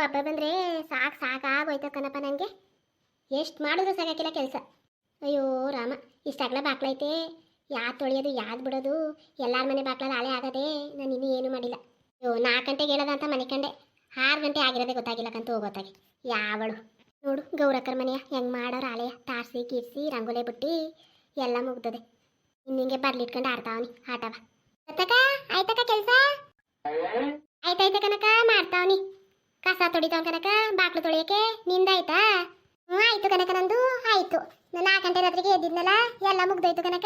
ಹಬ್ಬ ಬಂದರೆ ಸಾಕಾಗೋಯ್ತು ಕಣಪ್ಪ ನನಗೆ. ಎಷ್ಟು ಮಾಡಿದ್ರು ಸಾಕಾಕಿಲ್ಲ ಕೆಲಸ. ಅಯ್ಯೋ ರಾಮ, ಇಷ್ಟಾಗಲ ಬಾಕ್ಲೈತೆ, ಯಾವ್ದು ತೊಳೆಯೋದು ಯಾವ್ದು ಬಿಡೋದು, ಎಲ್ಲರ ಮನೆ ಬಾಕ್ಲಲ್ಲಿ ಹಾಳೆ ಆಗದೆ. ನಾನು ಇನ್ನೂ ಏನೂ ಮಾಡಿಲ್ಲ. ಅಯ್ಯೋ 4 ಗಂಟೆಗೆ ಹೇಳೋದ ಅಂತ ಮನೆ ಕಂಡೆ, 6 ಗಂಟೆ ಆಗಿರೋದೇ ಗೊತ್ತಾಗಿಲ್ಲಕ್ಕಂತ ಹೋಗೋತ್ತಾಗೆ. ಯಾವಳು ನೋಡು ಗೌರಕ್ಕರ ಮನೆಯ ಹೆಂಗೆ ಮಾಡೋರು ಹಾಳೆಯ ತಾರ್ಸಿ ಕೀರ್ಸಿ ರಂಗೋಲೆ ಬಿಟ್ಟು ಎಲ್ಲ ಮುಗ್ದದೆ. ಹಿಂಗೆ ಬರ್ಲಿಟ್ಕೊಂಡು ಆಡ್ತಾವನಿ ಆಟವ. ಅತ್ತಕ್ಕ ಆಯ್ತಕ್ಕ ಕೆಲಸ ಆಯ್ತಾಯ್ತ ಕನಕ, ಮಾಡ್ತಾವನಿ. ಕಸ ತೊಳಿತಾವ ಕನಕ, ಬಾಕ್ಲು ತೊಳಿಯಕ್ಕೆ ನಿಂದಾಯ್ತಾ? ಆಯ್ತು ಕನಕ, ನಂದು ಆಯ್ತು. ನಾನು 4 ಗಂಟೆ ರಾತ್ರಿಗೆ ಎದ್ದಿದ್ನಲ್ಲ, ಎಲ್ಲ ಮುಗ್ದೋಯ್ತು ಕನಕ.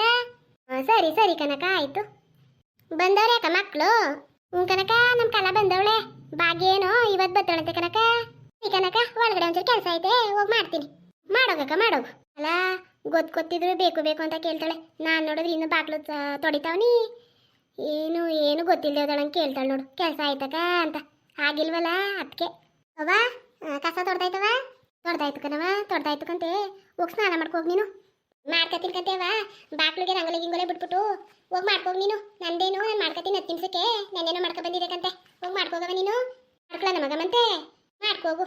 ಸರಿ ಸರಿ ಕನಕ, ಆಯ್ತು. ಬಂದವ್ರೆ ಅಕ್ಕ ಮಕ್ಕಳು? ಕನಕ, ನಮ್ಮ ಕಲ ಬಂದವಳೆ. ಭಾಗ್ಯೇನೋ ಇವತ್ತು ಬತ್ತಳಂತೆ ಕನಕ. ಈ ಕನಕ ಒಳಗಡೆ ಒಂಚೂರು ಕೆಲಸ ಐತೆ, ಹೋಗಿ ಮಾಡ್ತೀನಿ. ಮಾಡೋಗಕ್ಕ ಮಾಡೋಗು. ಅಲ್ಲ ಗೊತ್ತಿದ್ರು ಬೇಕು ಬೇಕು ಅಂತ ಕೇಳ್ತಾಳೆ. ನಾನು ನೋಡಿದ್ರೆ ಇನ್ನು ಬಾಕ್ಲು ತೊಡಿತಾವನಿ, ಏನು ಗೊತ್ತಿಲ್ದೇವದಳಂಗೆ ಕೇಳ್ತಾಳೆ ನೋಡು. ಕೆಲಸ ಆಯ್ತಕ್ಕ ಅಂತ. ಆಗಿಲ್ವಲ್ಲ ಅದಕ್ಕೆ. ಅವ್ವ ಕಸ ತೊಡ್ದಾಯ್ತವ? ತೊಡ್ದಾಯ್ತು ಕಣವ, ತೊಡ್ದಾಯ್ತು ಕಂತೆ. ಹೋಗಿ ಸ್ನಾನ ಮಾಡ್ಕೋಗಿ ನೀನು. ಮಾಡ್ಕೊತೀನಿ ಕಂತೇವ, ಬಾಕ್ಲಿಗೆ ರಂಗೋಲಿ ಗಿಂಗೋಲೆ ಬಿಟ್ಬಿಟ್ಟು ಹೋಗಿ ಮಾಡ್ಕೋಗಿ ನೀನು. ನಂದೇನು ನಾನು ಮಾಡ್ಕೊತೀನಿ 10 ನಿಮಿಷಕ್ಕೆ. ನಾನೇನೋ ಮಾಡ್ಕೊ ಬಂದಿದೆ ಕಂತೆ. ಹೋಗಿ ಮಾಡ್ಕೋಗವ ನೀನು. ಮಾಡ್ಕೊಳ ನಮಗ ಮಂತೆ ಮಾಡ್ಕೋಗು.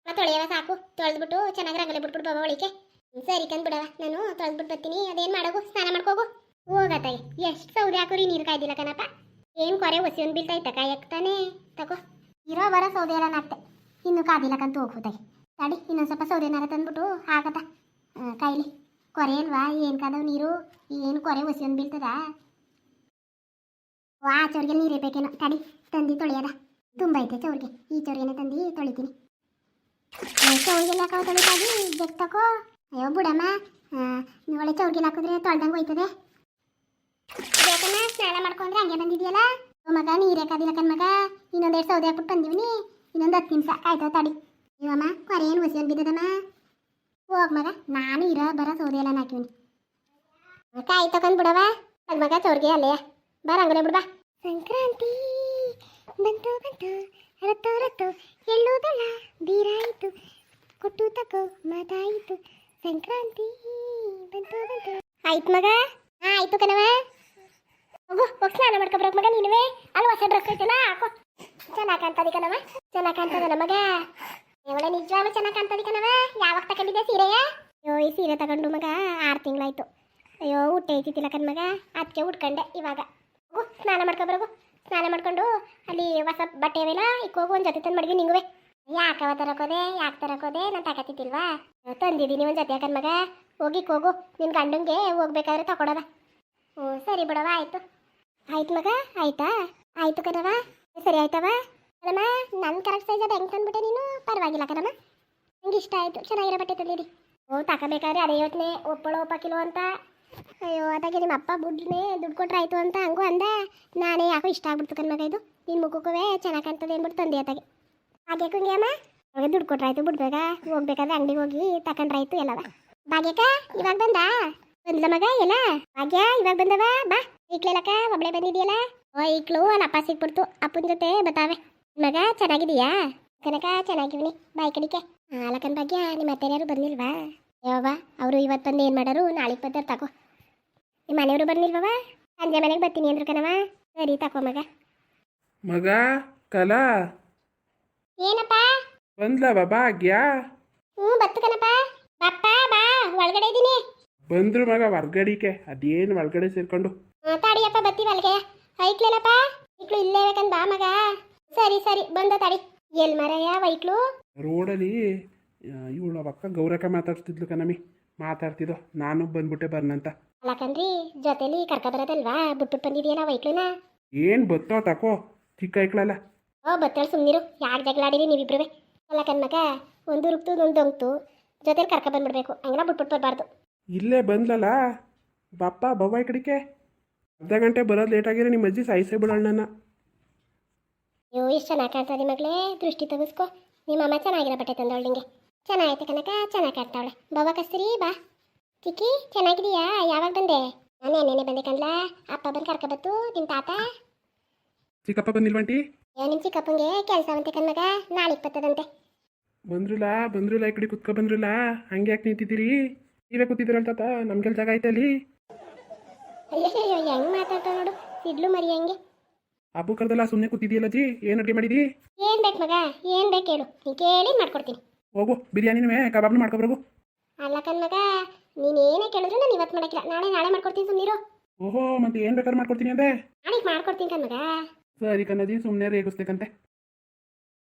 ತೊಳೆಯವ ಸಾಕು, ತೊಳೆದ್ಬಿಟ್ಟು ಚೆನ್ನಾಗಿ ರಂಗೋಲಿ ಬಿಟ್ಬಿಟ್ಟು ಬಾಬಾ ಒಳಿಕೆ. ಸರಿ ಕಂದ್ ಬಿಡವ, ನಾನು ತೊಳೆದ್ಬಿಟ್ಟು ಬರ್ತೀನಿ. ಅದೇನು ಮಾಡೋಗು, ಸ್ನಾನ ಮಾಡ್ಕೋಗು. ಹೋಗತ್ತಾಗೆ. ಎಷ್ಟು ಸೌದೆ ಹಾಕೋರಿ ನೀರು ಕಾಯ್ದಿಲ್ಲ ಕಣಪ್ಪ. ಏನು ಕೊರೆ ಒಸಿ ಒಂದು ಬೀಳ್ತಾಯ್ತ ಕಾಯಕ್ತಾನೆ. ತಗೋ ಇರೋ ಬರೋ ಸೌದೆ ಎಲ್ಲ ನಾಕ್ತೆ, ಇನ್ನೂ ಕಾದಿಲ್ಲಕ್ಕಂತ ಹೋಗ್ಬೋದಾಗೆ. ತಡಿ ಇನ್ನೊಂದು ಸ್ವಲ್ಪ ಸೌದೆನಾರ ತಂದ್ಬಿಟ್ಟು ಹಾಕತ್ತ ಕೈಲಿ. ಕೊರೆ ಅಲ್ವಾ, ಏನು ಕಾದವು ನೀರು, ಏನು ಕೊರೆ ಒಸಿ ಒಂದು ಬೀಳ್ತದ. ಆ ಚೌರ್ಗೆ ನೀರೇ ಬೇಕೇನೋ. ತಡಿ ತಂದು ತೊಳೆಯದ ತುಂಬ ಐತೆ ಚೌರ್ಗೆ. ಈ ಚೌರ್ಗೆನೆ ತಂದು ತೊಳಿತೀನಿ. ಚೌರ್ಗೆಲ್ಲ ಹಾಕೋ ತೊಳಿತಾಗಿ ಜಗ್ ತಕೋ. ಅಯ್ಯೋ ಬಿಡಮ್ಮ, ಒಳ್ಳೆ ಚೌರ್ಗೆಲ್ಲ ಹಾಕಿದ್ರೆ ತೊಳ್ದಂಗೆ ಹೋಯ್ತದೆ. ಬೇಕನ್ನ ಸ್ನಾನ ಮಾಡ್ಕೊಂಡ್ರೆ ಹಂಗೆ ಬಂದಿದೆಯಲ್ಲ ಮಗ. ನೀರೇ ಕಾದಿಲ್ಲ ಕಣ್ ಮಗ. ಇನ್ನೊಂದೆರಡು ಸೌದೆ ಹಾಕ್ಬಿಟ್ಟು ಬಂದಿವ್ನಿ. ಇನ್ನೊಂದು 10 ನಿಮಿಷ ಆಯ್ತವ ತಡಿ. ಇವಮ್ಮ ಕೊರೆ ಏನು ಒಸಿ ಒಂದು ಬಿದ್ದದಮ್ಮ. ಹೋಗ್ ಮಗ, ನಾನು ಇರೋ ಬರೋ ಸೌದೆ ಎಲ್ಲ ಹಾಕಿವ್ನಿ. ಕಾಯಿ ತಗೊಂಡ್ ಬಿಡವ ಅದು ಮಗ. ಚೌರ್ಗೆ ಅಲ್ಲೇ ಬರ ರಂಗೋಲೆ ಬಿಡ್ಬಾ. ಸಂಕ್ರಾಂತಿ ಬಂತು ಬಂತು, ರತ್ತು ರತ್ತು ಎಳ್ಳುವುದಲ್ಲ ಬೀರಾಯಿತು, ಕೊಟ್ಟು ತಗೋ ಮಾತಾಯಿತು. ಸಂಕ್ರಾಂತಿ ಬಂತು ಬಂತು. ಆಯ್ತು ಮಗ, ಆಯ್ತು ಕಣವ. ಹೋಗು ಹೋಗಿ ಸ್ನಾನ ಮಾಡ್ಕೊಬ್ರಕ್ ಮಗ. ನೀನುವೇ ಅಲ್ಲಿ ಹೊಸ ಡ್ರೆಸ್ ಐತಲ್ಲ ಹಾಕೋ. ಚೆನ್ನಾಗಿ ಕಾಣ್ತದೆ ಕಣವ, ಚೆನ್ನಾಗಿ ಕಾಣ್ತದ ನಮಗ. ಒಳ್ಳೆ ನಿಜವಾಗ್ಲೂ ಚೆನ್ನಾಗಿ ಕಾಣ್ತದೆ ಕಣವ. ಯಾವಾಗ ತಗೊಂಡಿದ್ದೆ ಸೀರೆಯ? ಅಯ್ಯೋ ಈ ಸೀರೆ ತಗೊಂಡು ಮಗ 6 ತಿಂಗಳಾಯ್ತು. ಅಯ್ಯೋ ಹುಟ್ಟೆ ಐತಿಲ್ಲ ಕಣ್ ಮಗ, ಅದಕ್ಕೆ ಉಟ್ಕೊಂಡೆ ಇವಾಗ. ಹೋಗು ಸ್ನಾನ ಮಾಡ್ಕೊಬ್ರಗು. ಸ್ನಾನ ಮಾಡ್ಕೊಂಡು ಅಲ್ಲಿ ಹೊಸ ಬಟ್ಟೆ ಅವೆಲ್ಲ ಇಕ್ಕೋಗು. ಒಂದು ಜೊತೆ ತಂದು ಮಡಗಿ ನಿಂಗುವೆ. ಯಾಕವ ತರಕೋದೆ, ಯಾಕೆ ತರಕೋದೆ? ನಾನು ತಗೋತಿದ್ದಿಲ್ವಾ? ತಂದಿದ್ದೀನಿ ಒಂದು ಜೊತೆ ಯಾಕನ್ ಮಗ. ಹೋಗಿ ಹೋಗು, ನಿನ್ನ ಗಂಡಂಗೆ ಹೋಗ್ಬೇಕಾದ್ರೆ ತಗೊಳೋದ. ಹ್ಞೂ ಸರಿ ಬಿಡವ, ಆಯಿತು. ಆಯ್ತು ಮಗ, ಆಯ್ತಾ? ಆಯಿತು ಕಣವ. ಸರಿ ಆಯ್ತವ ಕಣಮ್ಮ. ನನ್ನ ಕರೆಕ್ಟ್ ಸೈಜ್ ಅದು ಹೆಂಗೆ ತಂದ್ಬಿಟ್ಟೆ ನೀನು? ಪರವಾಗಿಲ್ಲ ಕಣಮ್ಮ, ನಂಗೆ ಇಷ್ಟ ಆಯಿತು. ಚೆನ್ನಾಗಿರೋ ಬಟ್ಟೆ ತಂದಿರಿ. ಓ ತಗೋಬೇಕಾದ್ರೆ ಅದೇ ಯೋಚನೆ, ಒಪ್ಪಳೋ ಕಿಲೋ ಅಂತ. ಅಯ್ಯೋ ಅದಾಗೆ ನಿಮ್ಮ ಅಪ್ಪ ಬುಡ್ನೇ ದುಡ್ಡು ಕೊಟ್ರೆ ಆಯಿತು ಅಂತ ಹಂಗೂ ಅಂದ. ನಾನೇ ಯಾಕೋ ಇಷ್ಟ ಆಗ್ಬಿಡ್ತು ಕಣ್ಮಗ. ಇದು ನಿನ್ನ ಮುಖಕ್ಕೂ ಚೆನ್ನಾಗಿ ಕಾಣ್ತದೆ ಅಂದ್ಬಿಟ್ಟು ತಂದೆ ಆತಾಗೆ. ಹಾಗೆ ಕುಂಗೆ ಅಮ್ಮ, ಅವಾಗ ದುಡ್ಡು ಕೊಟ್ರೆ ಆಯಿತು. ಬಿಡ್ಬೇಕ ಹೋಗ್ಬೇಕಾದ್ರೆ ಅಂಗಡಿಗೆ ಹೋಗಿ ತಗೊಂಡ್ರಾಯ್ತು ಎಲ್ಲವ. ಭಾಗ್ಯಕ್ಕ ಇವಾಗ ಬಂದ ಮಗ ಎಲ್ಲ? ಭಾಗ್ಯ ಇವಾಗ ಬಂದವ ಬಾ. ಈಕ್ಲೆಲಕ್ಕ ಒಬ್ಳೆ ಬಂದಿದೆಯಲ್ಲ? ಓ ಈಕ್ಳು ಅಲ್ಲಿ ಅಪ್ಪ ಸಿಕ್ಬಿಡ್ತು, ಅಪ್ಪನ ಜೊತೆ ಬತ್ತಾವೆ. ಮಗ ಚೆನ್ನಾಗಿದೀಯಾ? ಕನಕ ಚೆನ್ನಾಗಿವ್ನಿ. ಬಾಯ್ ಕಡಿಕೆ ಅಲಕ್ಕನ್ ಭಾಗ್ಯ. ನಿಮ್ಮ ಅತ್ತೆ ಯಾರು ಬಂದಿಲ್ವಾ? ಯಾವ ಅವರು ಇವತ್ತು ಬಂದು ಏನು ಮಾಡೋರು? ನಾಳೆಗೆ ಬಂದಾರ ತಗೋ. ನಿಮ್ಮ ಮನೆಯವರು ಬರ್ನಿಲ್ವವ? ಸಂಜೆ ಮನೆಗೆ ಬರ್ತೀನಿ ಅಂದ್ರು ಕಣವ. ಸರಿ ತಗೋ ಮಗ. ಮಗ ಕಲಾ ಏನಪ್ಪ ಬಂದ್ಲವ ಭಾಗ್ಯ? ಬತ್ತು ಕಣಪ್ಪ. ಬಪ್ಪ ಬಾ, ಒಳಗಡೆ ಇದ್ದೀನಿ. ಬಂದ್ರು ಮಗ ಹೊರ್ಗಡಿಕೆ. ಅದೇನು ಒಳಗಡೆ ಸೇರ್ಕೊಂಡು. ತಾಡಿಯಪ್ಪ ಬತ್ತೀವಿ ಅಲ್ಲಿಗೆ. ಐಕ್ಲೇನಪ್ಪ ಐಕ್ಳು ಇಲ್ಲೇ ಬೇಕಂದ್ ಬಾ ಮಗ. ಸರಿ ಸರಿ ಬಂದ ತಾಡಿ. ಎಲ್ ಮರಯ್ಯ ವೈಕ್ಳು? ರೋಡಲ್ಲಿ ಇವಳು ಅಕ್ಕ ಗೌರಕ್ಕ ಮಾತಾಡ್ತಿದ್ಲು ಕಣಮಿ. ಮಾತಾಡ್ತಿದ್ದೋ ನಾನು ಬಂದ್ಬಿಟ್ಟೆ ಬರ್ನಂತ. ಅಲ್ಲ ಕಣ್ರಿ, ಜೊತೆಲಿ ಕರ್ಕ ಬರೋದಲ್ವಾ? ಬಿಟ್ಬಿಟ್ಟು ಬಂದಿದೆಯಲ್ಲ ವೈಕ್ಳುನ. ಏನು ಬತ್ತೋ ತಕೋ, ಚಿಕ್ಕ ಐಕ್ಳಲ್ಲ. ಓ ಬತ್ತಾಳು ಸುಮ್ಮನಿರು. ಯಾಕೆ ಜಗಳಾಡಿರಿ ನೀವಿಬ್ರುವೆ? ಅಲ್ಲ ಕಣ್ಮಗ, ಒಂದು ರುಕ್ತು ಒಂದು ದೊಂಕ್ತು, ಜೊತೆಲಿ ಕರ್ಕ ಬಂದ್ಬಿಡ್ಬೇಕು. ಹಂಗೆಲ್ಲ ಬಿಟ್ಬಿಟ್ಟು ಬರಬಾರ್ದು. ಇಲ್ಲೇ ಬಂದ್ಲಲ್ಲ ಬಾಪ್ಪ ಬವ್ವಾಯ್ ಕಡಿಕೆ. ಅರ್ಧ ಗಂಟೆ ಬರೋದು ಲೇಟ್ ಆಗಿರೋ ನಿಮ್ಮ ಅಜ್ಜಿ ಸಾಯಿಸೇ ಬಿಡೋಣ ನನ್ನ. ಅಯ್ಯೋ ಎಷ್ಟು ಚೆನ್ನಾಗಿ ಕಾಣ್ತದೆ ಮಗಳೇ, ದೃಷ್ಟಿ ತೆಗೆಸ್ಕೊ. ನಿಮ್ಮ ಅಮ್ಮ ಚೆನ್ನಾಗಿರೋ ಬಟ್ಟೆ ತಂದವಳು ನಿಂಗೆ. ಚೆನ್ನಾಗೈತೆ ಕನಕ, ಚೆನ್ನಾಗಿ ಕಾಣ್ತಾವಳೆ. ಬವ್ವ ಕಸ್ತೂರಿ ಬಾ. ಚಿಕ್ಕಿ ಚೆನ್ನಾಗಿದೀಯಾ? ಯಾವಾಗ ಬಂದೆ? ನಾನು ನೆನ್ನೆನೆ ಬಂದೆ ಕಣ್ಲ. ಅಪ್ಪ ಬಂದು ಕರ್ಕೊಬತ್ತು. ನಿಮ್ಮ ತಾತ ಚಿಕ್ಕಪ್ಪ ಬಂದಿಲ್ವಂಟಿ? ನಿಮ್ಮ ಚಿಕ್ಕಪ್ಪಂಗೆ ಕೆಲಸ ಅಂತೆ ಕಣ್ಮಗ, ನಾಳೆ ಬರ್ತದಂತೆ. ಬಂದ್ರಲ್ಲ ಈ ಕಡೆ ಕುತ್ಕೊ ಬಂದ್ರಲ್ಲ. ಹಂಗೆ ಯಾಕೆ ನಿಂತಿದ್ದೀರಿ? ನೀವೇ ಕೂತಿದ್ದೀರಲ್ಲ ತಾತ, ನಮ್ಗೆಲ್ಲ ಜಾಗ ಐತಲ್ಲಿ. ಅಯ್ಯೋ ಹೆಂಗೆ ಮಾತಾಡ್ತಾವ ನೋಡು, ಸಿಡ್ಲು ಮರಿ ಹಂಗೆ. ಹಬ್ಬ ಕರ್ದಲ್ಲ ಸುಮ್ಮನೆ ಕೂತಿದ್ದೀಯಲ್ಲ ಅಜ್ಜಿ ಏನು ಅಡುಗೆ ಮಾಡಿದಿ? ಏನು ಬೇಕು ಮಗ, ಏನು ಬೇಕು ಹೇಳು, ನೀನು ಕೇಳಿ ಮಾಡ್ಕೊಡ್ತೀನಿ. ಹೋಗು ಬಿರಿಯಾನಿನೂ ಕಬಾಬ್ನು ಮಾಡ್ಕೊಬರ್ಗು. ಅಲ್ಲ ಕಣ್ ಮಗ, ನೀನೇನೇ ಕೇಳಿದ್ರು ನಾನು ಇವತ್ತು ಮಾಡೋಕ್ಕಿಲ್ಲ, ನಾಳೆ ಮಾಡ್ಕೊಡ್ತೀನಿ ಸುಮ್ಮನಿರು. ಓಹೋ ಮತ್ತೆ ಏನು ಬೇಕಾದ್ರೂ ಮಾಡ್ಕೊಡ್ತೀನಿ ಅಂದೆ. ನಾಳೆಗೆ ಮಾಡ್ಕೊಡ್ತೀನಿ ಕಣ್ ಮಗ. ಸರಿ ಕಣಜ್ಜಿ ಸುಮ್ಮನೆ ರೇಗಿಸ್ಬೇಕಂತೆ.